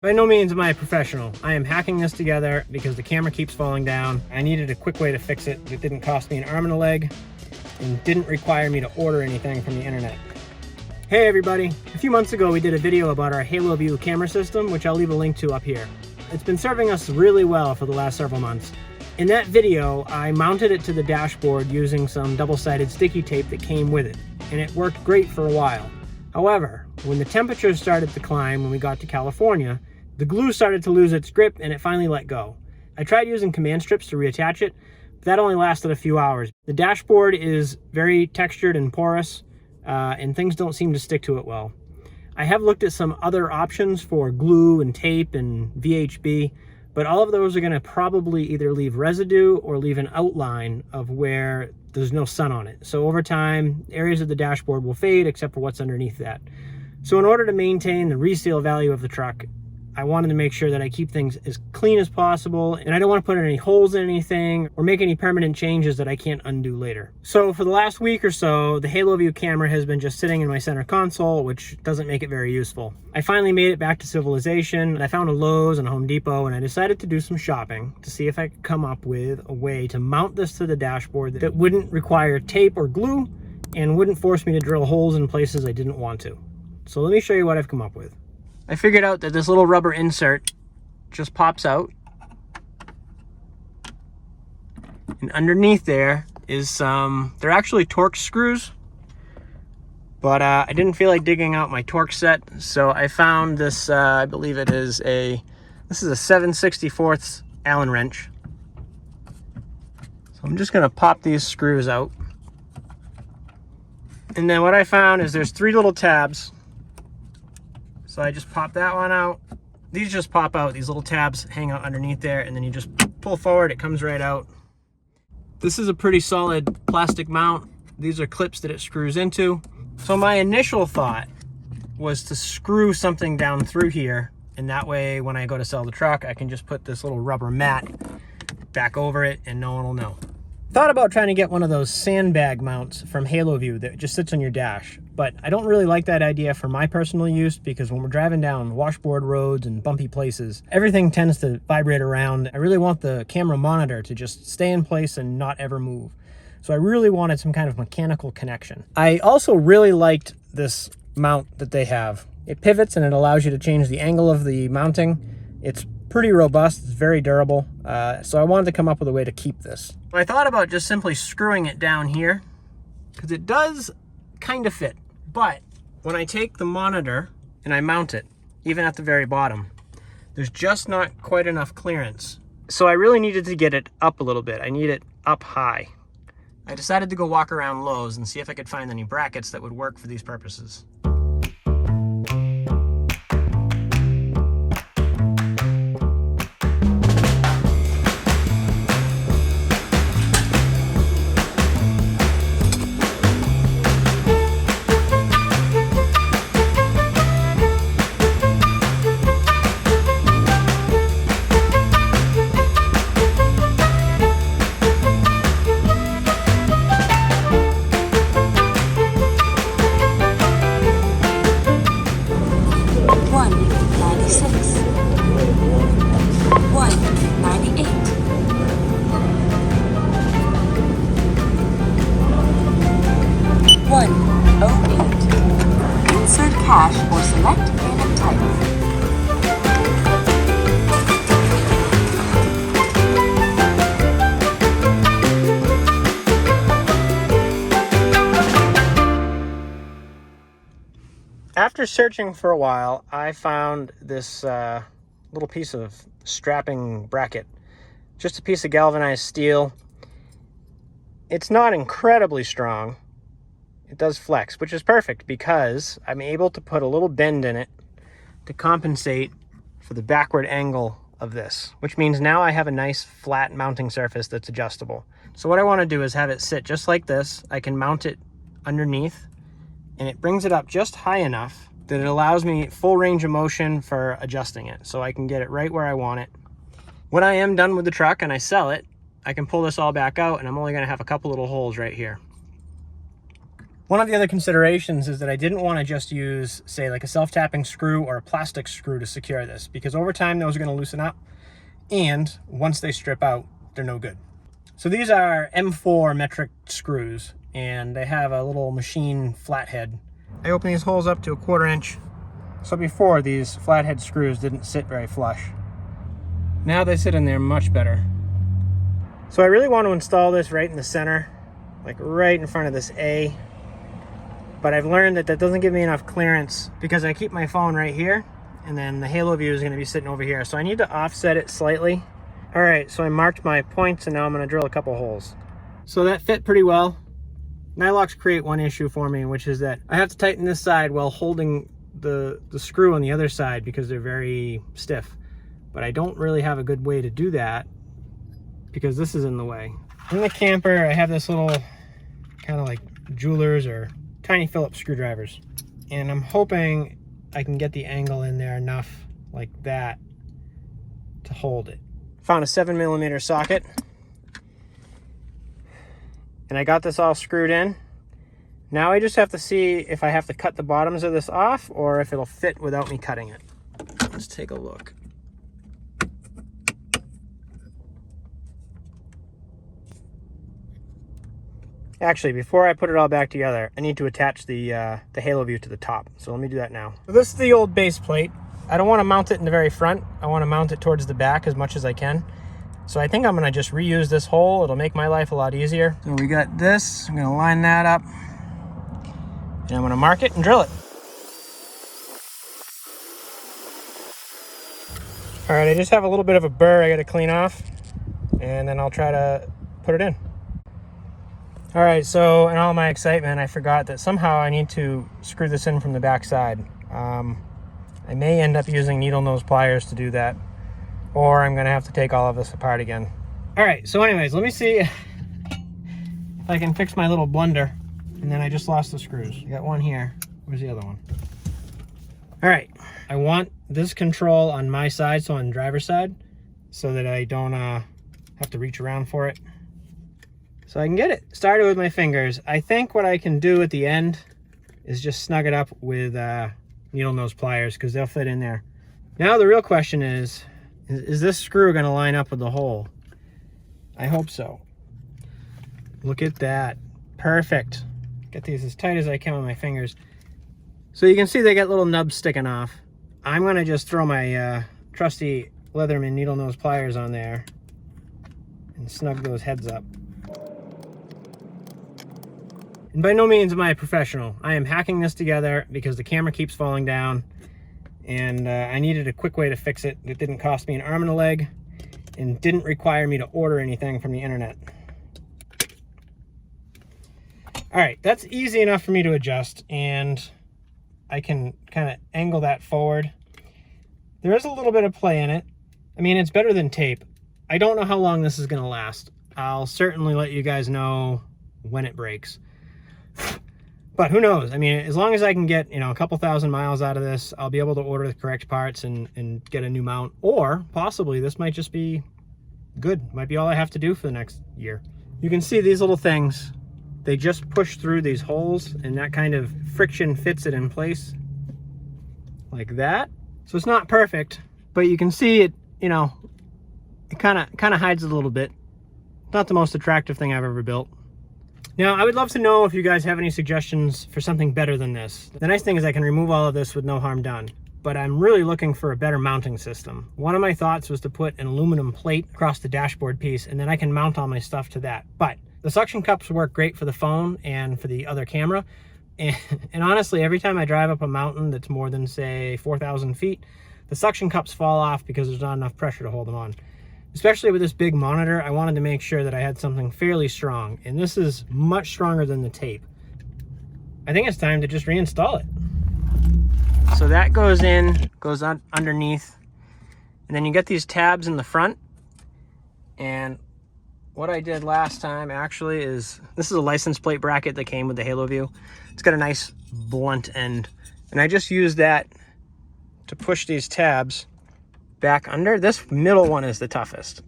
By no means am I a professional. I am hacking this together because the camera keeps falling down. I needed a quick way to fix it that didn't cost me an arm and a leg and didn't require me to order anything from the internet. Hey everybody, a few months ago we did a video about our Haloview camera system, which I'll leave a link to up here. It's been serving us really well for the last several months. In that video, I mounted it to the dashboard using some double-sided sticky tape that came with it, and it worked great for a while. However, when the temperatures started to climb when we got to California, the glue started to lose its grip and it finally let go. I tried using command strips to reattach it, but that only lasted a few hours. The dashboard is very textured and porous, and things don't seem to stick to it well. I have looked at some other options for glue and tape and VHB, but all of those are going to probably either leave residue or leave an outline of where there's no sun on it. So over time, areas of the dashboard will fade except for what's underneath that. So in order to maintain the resale value of the truck, I wanted to make sure that I keep things as clean as possible, and I don't want to put any holes in anything or make any permanent changes that I can't undo later. So for the last week or so, the Haloview camera has been just sitting in my center console, which doesn't make it very useful. I finally made it back to civilization. I found a Lowe's and a Home Depot, and I decided to do some shopping to see if I could come up with a way to mount this to the dashboard that wouldn't require tape or glue and wouldn't force me to drill holes in places I didn't want to. So let me show you what I've come up with. I figured out that this little rubber insert just pops out, and underneath there is they're actually Torx screws, but I didn't feel like digging out my Torx set, so I found this, I believe it is this is a 7/64 Allen wrench. So I'm just gonna pop these screws out. And then what I found is there's 3 little tabs. So I just pop that one out. These just pop out. These little tabs hang out underneath there, and then you just pull forward, it comes right out. This is a pretty solid plastic mount. These are clips that it screws into. So my initial thought was to screw something down through here, and that way when I go to sell the truck, I can just put this little rubber mat back over it and no one will know. Thought about trying to get one of those sandbag mounts from Haloview that just sits on your dash, but I don't really like that idea for my personal use because when we're driving down washboard roads and bumpy places, everything tends to vibrate around. I really want the camera monitor to just stay in place and not ever move. So I really wanted some kind of mechanical connection. I also really liked this mount that they have. It pivots and it allows you to change the angle of the mounting. It's pretty robust, it's very durable, so I wanted to come up with a way to keep this. I thought about just simply screwing it down here, because it does kind of fit, but when I take the monitor and I mount it, even at the very bottom, there's just not quite enough clearance. So I really needed to get it up a little bit. I need it up high. I decided to go walk around Lowe's and see if I could find any brackets that would work for these purposes. Insert cash or select payment type. After searching for a while, I found this little piece of strapping bracket. Just a piece of galvanized steel. It's not incredibly strong. It does flex, which is perfect because I'm able to put a little bend in it to compensate for the backward angle of this, which means now I have a nice flat mounting surface that's adjustable. So what I want to do is have it sit just like this. I can mount it underneath, and it brings it up just high enough that it allows me full range of motion for adjusting it, so I can get it right where I want it. When I am done with the truck and I sell it, I can pull this all back out, and I'm only going to have a couple little holes right here. One of the other considerations is that I didn't want to just use, say, like a self-tapping screw or a plastic screw to secure this, because over time those are going to loosen up, and once they strip out, they're no good. So these are M4 metric screws, and they have a little machine flathead. I open these holes up to 1/4 inch. So before, these flathead screws didn't sit very flush. Now they sit in there much better. So I really want to install this right in the center, like right in front of this A. But I've learned that that doesn't give me enough clearance because I keep my phone right here, and then the Haloview is going to be sitting over here. So I need to offset it slightly. All right, so I marked my points, and now I'm going to drill a couple holes. So that fit pretty well. Nylocks create one issue for me, which is that I have to tighten this side while holding the screw on the other side because they're very stiff. But I don't really have a good way to do that because this is in the way. In the camper, I have this little kind of like jeweler's or tiny Phillips screwdrivers. And I'm hoping I can get the angle in there enough like that to hold it. Found a 7mm socket. And I got this all screwed in. Now I just have to see if I have to cut the bottoms of this off or if it'll fit without me cutting it. Let's take a look. Actually, before I put it all back together, I need to attach the Haloview to the top. So let me do that now. So this is the old base plate. I don't want to mount it in the very front. I want to mount it towards the back as much as I can. So I think I'm going to just reuse this hole. It'll make my life a lot easier. So we got this. I'm going to line that up. And I'm going to mark it and drill it. All right, I just have a little bit of a burr I got to clean off. And then I'll try to put it in. All right, so in all my excitement, I forgot that somehow I need to screw this in from the back side. I may end up using needle nose pliers to do that, or I'm gonna have to take all of this apart again. All right, so anyways, let me see if I can fix my little blunder. And then I just lost the screws. I got one here. Where's the other one? All right, I want this control on my side, so on the driver's side, so that I don't have to reach around for it. So I can get it started with my fingers. I think what I can do at the end is just snug it up with needle nose pliers because they'll fit in there. Now the real question is this screw gonna line up with the hole? I hope so. Look at that, perfect. Get these as tight as I can with my fingers. So you can see they got little nubs sticking off. I'm gonna just throw my trusty Leatherman needle nose pliers on there and snug those heads up. And by no means am I a professional. I am hacking this together because the camera keeps falling down, and I needed a quick way to fix it that didn't cost me an arm and a leg and didn't require me to order anything from the internet. All right, that's easy enough for me to adjust, and I can kind of angle that forward. There is a little bit of play in it. I mean, it's better than tape. I don't know how long this is gonna last. I'll certainly let you guys know when it breaks. But who knows? I mean, as long as I can get, a couple thousand miles out of this, I'll be able to order the correct parts and get a new mount. Or possibly this might just be good. Might be all I have to do for the next year. You can see these little things. They just push through these holes, and that kind of friction fits it in place like that. So it's not perfect, but you can see it, it kind of hides it a little bit. Not the most attractive thing I've ever built. Now, I would love to know if you guys have any suggestions for something better than this. The nice thing is I can remove all of this with no harm done, but I'm really looking for a better mounting system. One of my thoughts was to put an aluminum plate across the dashboard piece, and then I can mount all my stuff to that. But the suction cups work great for the phone and for the other camera. And honestly, every time I drive up a mountain that's more than, say, 4,000 feet, the suction cups fall off because there's not enough pressure to hold them on. Especially with this big monitor, I wanted to make sure that I had something fairly strong, and this is much stronger than the tape. I think it's time to just reinstall it. So that goes in, goes on underneath, and then you get these tabs in the front. And what I did last time actually is, this is a license plate bracket that came with the Haloview. It's got a nice blunt end, and I just used that to push these tabs back under. This middle one is the toughest.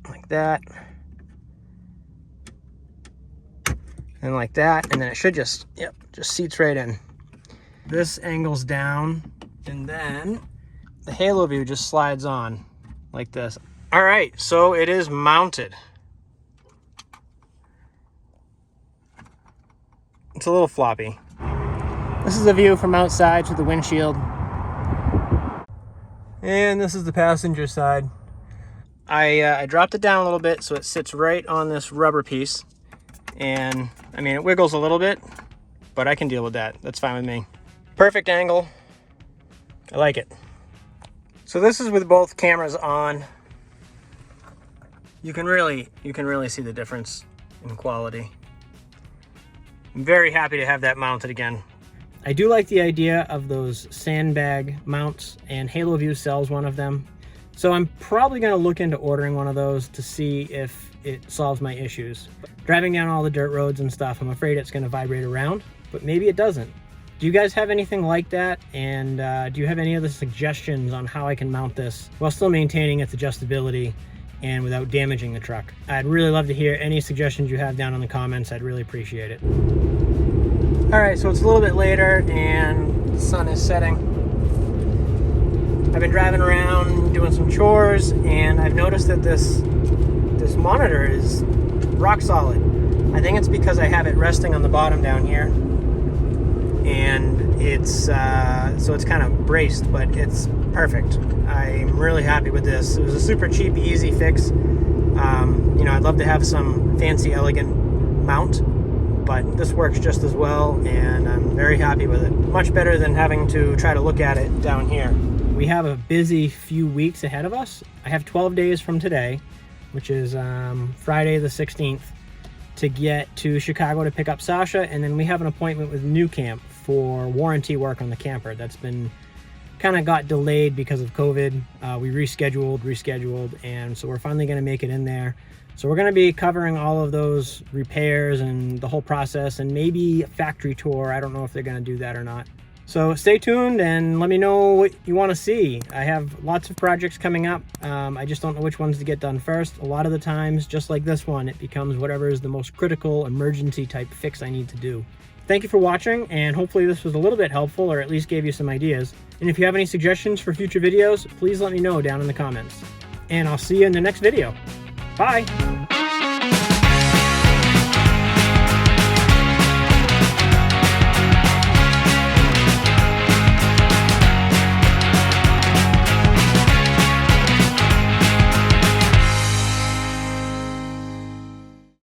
Like that. And like that, and then it should just, yep, just seats right in. This angles down, and then the Haloview just slides on like this. All right, so it is mounted. It's a little floppy. This is a view from outside through the windshield. And this is the passenger side. I dropped it down a little bit so it sits right on this rubber piece. And I mean, it wiggles a little bit, but I can deal with that. That's fine with me. Perfect angle. I like it. So this is with both cameras on. You can really see the difference in quality. I'm very happy to have that mounted again. I do like the idea of those sandbag mounts, and Haloview sells one of them. So I'm probably going to look into ordering one of those to see if it solves my issues. Driving down all the dirt roads and stuff, I'm afraid it's going to vibrate around, but maybe it doesn't. Do you guys have anything like that? And do you have any other suggestions on how I can mount this while still maintaining its adjustability and without damaging the truck? I'd really love to hear any suggestions you have down in the comments. I'd really appreciate it. All right, so it's a little bit later and the sun is setting. I've been driving around doing some chores, and I've noticed that this monitor is rock solid. I think it's because I have it resting on the bottom down here, and it's so it's kind of braced, but it's perfect. I'm really happy with this. It was a super cheap, easy fix. You know, I'd love to have some fancy, elegant mount, but this works just as well, and I'm very happy with it. Much better than having to try to look at it down here. We have a busy few weeks ahead of us. I have 12 days from today, which is Friday the 16th, to get to Chicago to pick up Sasha, and then we have an appointment with NuCamp for warranty work on the camper. That's been kind of got delayed because of COVID. We rescheduled, and so we're finally going to make it in there. So we're going to be covering all of those repairs and the whole process, and maybe a factory tour. I don't know if they're going to do that or not. So stay tuned and let me know what you want to see. I have lots of projects coming up. I just don't know which ones to get done first. A lot of the times, just like this one, it becomes whatever is the most critical emergency type fix I need to do. Thank you for watching, and hopefully this was a little bit helpful, or at least gave you some ideas. And if you have any suggestions for future videos, please let me know down in the comments. And I'll see you in the next video. Bye!